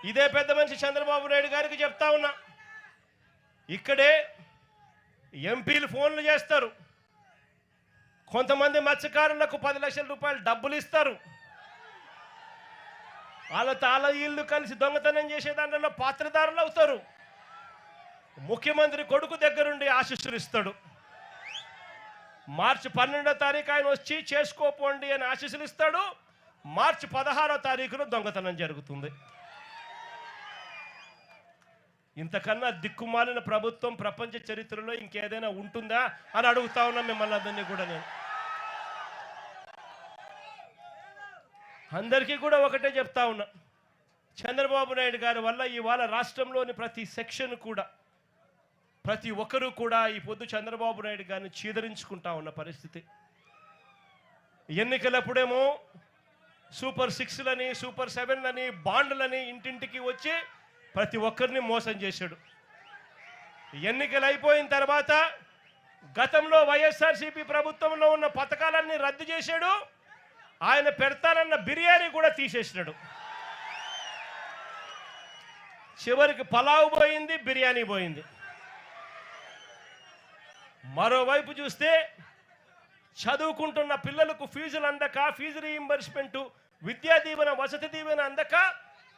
ఇదే పెద్ద మనిషి చంద్రబాబు నాయుడు గారికి చెప్తా ఉన్నా, ఇక్కడే ఎంపీలు ఫోన్లు చేస్తారు, కొంతమంది మత్స్యకారులకు 10 లక్షల రూపాయలు డబ్బులు ఇస్తారు, వాళ్ళ ఇల్లు కలిసి దొంగతనం చేసే దాంట్లో పాత్రదారులు అవుతారు. ముఖ్యమంత్రి కొడుకు దగ్గరుండి ఆశీస్సులు ఇస్తాడు. మార్చి 12వ తారీఖు ఆయన వచ్చి చేసుకోపోండి అని ఆశీస్సులు ఇస్తాడు. మార్చి 16వ తారీఖున దొంగతనం జరుగుతుంది. ఇంతకన్నా దిక్కుమాలిన ప్రభుత్వం ప్రపంచ చరిత్రలో ఇంకేదైనా ఉంటుందా అని అడుగుతా ఉన్నా మిమ్మల్ని అందరినీ కూడా. నేను అందరికీ కూడా ఒకటే చెప్తా ఉన్నా, చంద్రబాబు నాయుడు గారి వల్ల ఇవాళ రాష్ట్రంలోని ప్రతి సెక్షన్ కూడా, ప్రతి ఒక్కరూ కూడా ఈ పొద్దు చంద్రబాబు నాయుడు గారిని చీదరించుకుంటా ఉన్న పరిస్థితి. ఎన్నికలప్పుడేమో సూపర్ 6లని, సూపర్ 7లని, బాండ్లని ఇంటింటికి వచ్చి ప్రతి ఒక్కరిని మోసం చేశాడు. ఎన్నికలు అయిపోయిన తర్వాత గతంలో వైఎస్ఆర్సీపీ ప్రభుత్వంలో ఉన్న పథకాలన్నీ రద్దు చేశాడు. ఆయన పెడతానన్న బిర్యానీ కూడా తీసేసినాడు. చివరికి పలావ్ పోయింది, బిర్యానీ పోయింది. మరోవైపు చూస్తే చదువుకుంటున్న పిల్లలకు ఫీజులు అందక, ఫీజు రీయింబర్స్మెంటు, విద్యా దీవెన, వసతి దీవెన అందక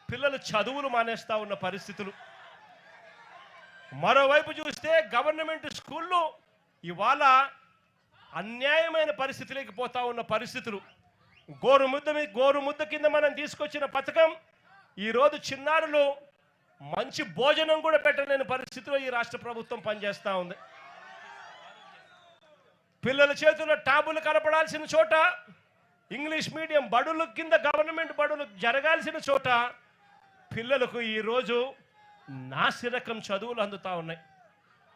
పిల్లలు చదువులు మానేస్తా ఉన్న పరిస్థితులు. మరోవైపు చూస్తే గవర్నమెంట్ స్కూళ్ళు ఇవాళ అన్యాయమైన పరిస్థితులకి పోతా ఉన్న పరిస్థితులు. గోరుముద్ద కింద మనం తీసుకొచ్చిన పథకం ఈరోజు చిన్నారులు మంచి భోజనం కూడా పెట్టలేని పరిస్థితిలో ఈ రాష్ట్ర ప్రభుత్వం పనిచేస్తూ ఉంది. పిల్లల చేతుల్లో ట్యాబులు కలపడాల్సిన చోట ఇంగ్లీష్ మీడియం బడుల కింద గవర్నమెంట్ బడులు జరగాల్సిన చోట పిల్లలకు ఈరోజు నాసిరకం చదువులు అందుతూ ఉన్నాయి.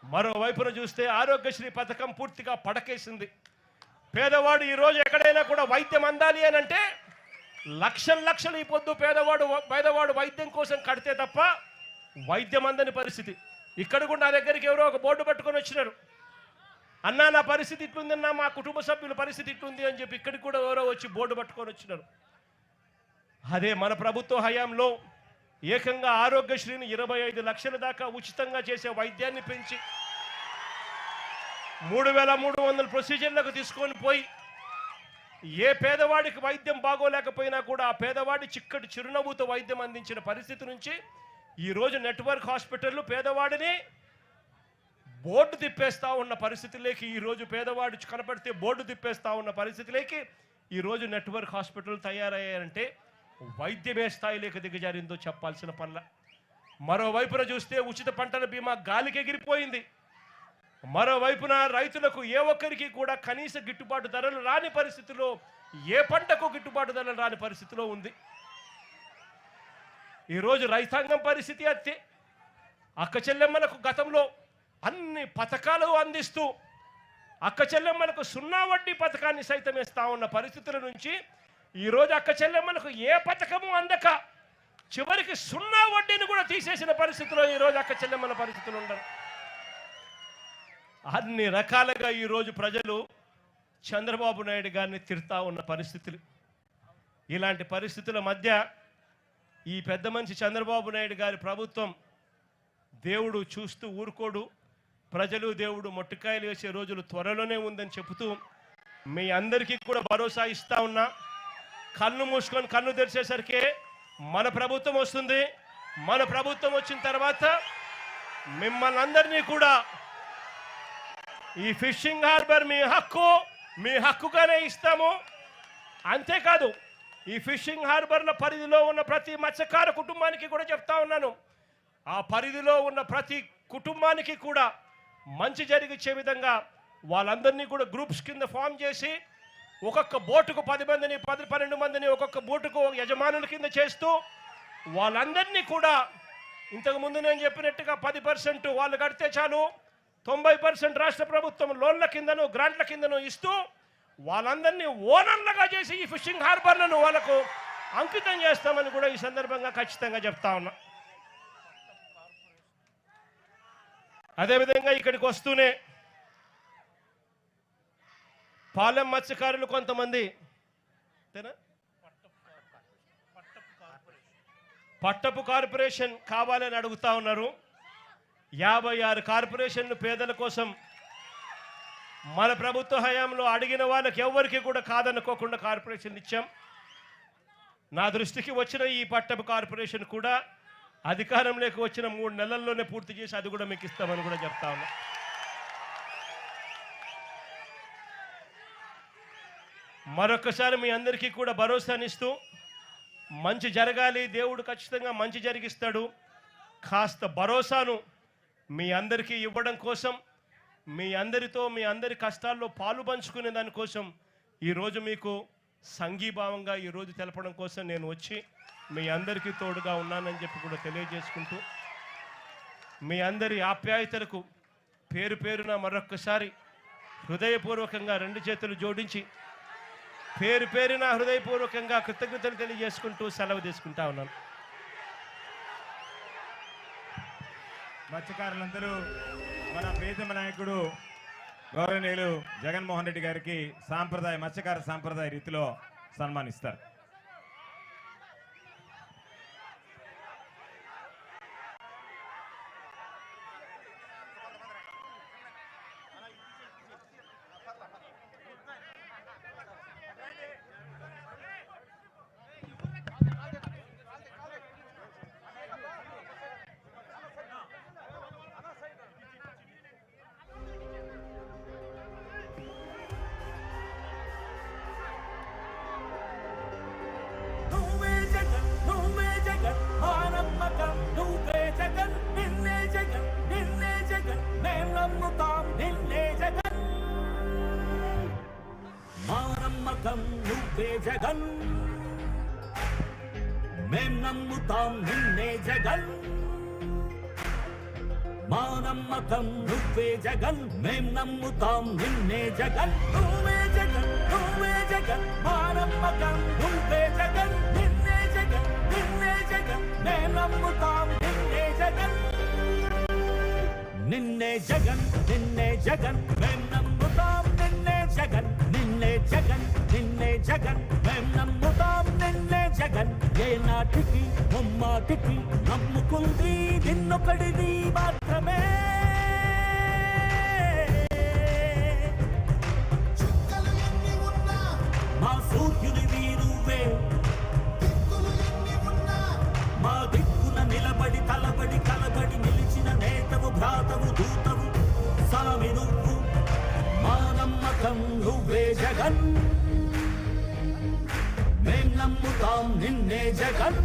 మరోవైపున చూస్తే ఆరోగ్యశ్రీ పథకం పూర్తిగా పడకేసింది. పేదవాడు ఈరోజు ఎక్కడైనా కూడా వైద్యం అందాలి అని అంటే లక్షలు ఈ పొద్దు పేదవాడు వైద్యం కోసం కడితే తప్ప వైద్యం అందని పరిస్థితి. ఇక్కడ కూడా నా దగ్గరికి ఎవరో ఒక బోర్డు పట్టుకొని వచ్చినారు, అన్నా నా పరిస్థితి ఇట్లుందన్నా, మా కుటుంబ సభ్యుల పరిస్థితి ఇట్లుంది అని చెప్పి ఇక్కడికి కూడా ఎవరో వచ్చి బోర్డు పట్టుకొని వచ్చినారు. అదే మన ప్రభుత్వ హయాంలో ఏకంగా ఆరోగ్యశ్రీని 25 లక్షల దాకా ఉచితంగా చేసే వైద్యాన్ని పెంచి 3300 ప్రొసీజర్లకు తీసుకొని పోయి ఏ పేదవాడికి వైద్యం బాగోలేకపోయినా కూడా ఆ పేదవాడి చిక్కటి చిరునవ్వుతో వైద్యం అందించిన పరిస్థితి నుంచి ఈరోజు నెట్వర్క్ హాస్పిటళ్ళు పేదవాడిని బోర్డు తిప్పేస్తా ఉన్న పరిస్థితులకి, ఈరోజు పేదవాడు కనపడితే బోర్డు తిప్పేస్తా ఉన్న పరిస్థితులకి ఈరోజు నెట్వర్క్ హాస్పిటల్ తయారయ్యారంటే వైద్యమే స్థాయిలోకి దిగజారిందో చెప్పాల్సిన పనుల. మరోవైపున చూస్తే ఉచిత పంటల బీమా గాలికి ఎగిరిపోయింది. మరోవైపున రైతులకు ఏ ఒక్కరికి కూడా కనీస గిట్టుబాటు ధరలు రాని పరిస్థితిలో, ఏ పంటకు గిట్టుబాటు ధరలు రాని పరిస్థితిలో ఉంది. ఈరోజు రైతాంగం పరిస్థితి అత్తే. అక్క చెల్లెమ్మలకు గతంలో అన్ని పథకాలు అందిస్తూ అక్క చెల్లెమ్మలకు 0 వడ్డీ పథకాన్ని సైతం ఇస్తా ఉన్న పరిస్థితుల నుంచి ఈరోజు అక్క చెల్లెమ్మలకు ఏ పథకము అందక చివరికి 0 వడ్డీని కూడా తీసేసిన పరిస్థితిలో ఈరోజు అక్క చెల్లెమ్మల పరిస్థితులు ఉండరు. అన్ని రకాలుగా ఈరోజు ప్రజలు చంద్రబాబు నాయుడు గారిని తిడతా ఉన్న పరిస్థితులు. ఇలాంటి పరిస్థితుల మధ్య ఈ పెద్ద మనిషి చంద్రబాబు నాయుడు గారి ప్రభుత్వం దేవుడు చూస్తూ ఊరుకోడు, ప్రజలు దేవుడు మొట్టికాయలు వేసే రోజులు త్వరలోనే ఉందని చెబుతూ మీ అందరికీ కూడా భరోసా ఇస్తా ఉన్నా. కన్ను మూసుకొని కన్ను తెరిచేసరికి మన ప్రభుత్వం వస్తుంది. మన ప్రభుత్వం వచ్చిన తర్వాత మిమ్మల్ని అందరినీ కూడా ఈ ఫిషింగ్ హార్బర్ మీ హక్కుగానే ఇస్తాము. అంతేకాదు ఈ ఫిషింగ్ హార్బర్ల పరిధిలో ఉన్న ప్రతి మత్స్యకార కుటుంబానికి కూడా చెప్తా ఉన్నాను, ఆ పరిధిలో ఉన్న ప్రతి కుటుంబానికి కూడా మంచి జరిగించే విధంగా వాళ్ళందరినీ కూడా గ్రూప్స్ కింద ఫామ్ చేసి ఒక్కొక్క బోటుకు 10 మందిని 12 మందిని ఒక్కొక్క బోటుకు యజమానుల కింద చేస్తూ వాళ్ళందరినీ కూడా ఇంతకుముందు నేను చెప్పినట్టుగా 10% వాళ్ళు కడితే చాలు, 90% రాష్ట్ర ప్రభుత్వం లోన్ల కిందను గ్రాంట్ల కిందను ఇస్తూ వాళ్ళందరినీ ఓనర్లుగా చేసి ఈ ఫిషింగ్ హార్బర్లను వాళ్ళకు అంకితం చేస్తామని కూడా ఈ సందర్భంగా ఖచ్చితంగా చెప్తా ఉన్నా. అదేవిధంగా ఇక్కడికి వస్తూనే పాలెం మత్స్యకారులు కొంతమంది పట్టపు కార్పొరేషన్ కావాలని అడుగుతా ఉన్నారు. 56 కార్పొరేషన్లు పేదల కోసం మన ప్రభుత్వ హయాంలో అడిగిన వాళ్ళకి ఎవరికి కూడా కాదనుకోకుండా కార్పొరేషన్ ఇచ్చాం. నా దృష్టికి వచ్చిన ఈ పట్టపు కార్పొరేషన్ కూడా అధికారంలోకి వచ్చిన 3 నెలల్లోనే పూర్తి చేసి అది కూడా మీకు ఇస్తామని కూడా చెప్తా ఉన్నా. మరొకసారి మీ అందరికీ కూడా భరోసానిస్తూ మంచి జరగాలి, దేవుడు ఖచ్చితంగా మంచి జరిగిస్తాడు, కాస్త భరోసాను మీ అందరికీ ఇవ్వడం కోసం, మీ అందరితో మీ అందరి కష్టాల్లో పాలు పంచుకునే దానికోసం ఈరోజు మీకు సంఘీభావంగా ఈరోజు తెలపడం కోసం నేను వచ్చి మీ అందరికీ తోడుగా ఉన్నానని చెప్పి కూడా తెలియజేసుకుంటూ మీ అందరి ఆప్యాయతలకు పేరు పేరున మరొక్కసారి హృదయపూర్వకంగా 2 చేతులు జోడించి పేరు పేరున హృదయపూర్వకంగా కృతజ్ఞతలు తెలియజేసుకుంటూ సెలవు తీసుకుంటా ఉన్నాను. మత్స్యకారులందరూ మన ప్రియతమ నాయకుడు గౌరవనీయులు జగన్మోహన్ రెడ్డి గారికి మత్స్యకార సాంప్రదాయ రీతిలో సన్మానిస్తారు. నువ్వే జగన్, మేం నమ్ముతాం నిన్నే జగన్. మా నమ్మకం నువ్వే జగన్, మేం నమ్ముతాం నిన్నే జగన్. నువ్వే జగన్, నువ్వే జగన్, మా నమ్మకం నువ్వే జగన్. నిన్నే జగన్, నిన్నే జగన్, మేం నమ్ముతాం నిన్నే జగన్. నిన్నే జగన్, నిన్నే జగన్, మేం నమ్ముతాం నిన్నే జగన్. నిన్నే జగన్, నిన్నే జగన్, మేం నమ్ముతాం నిన్నే జగన్. ఏ నాటికి ముమ్మాటికి నమ్ముకుంది నిన్నొకడిది మాత్రమే. మా సూర్యునివి నువ్వే, మా దిక్కున నిలబడి తలబడి కలబడి నిలిచిన నేతవు భ్రాతవు దూతవు సామి నువ్వు. మా నమ్మకం నువ్వే జగన్, మేం నమ్ముతాం నిన్నే జగన్.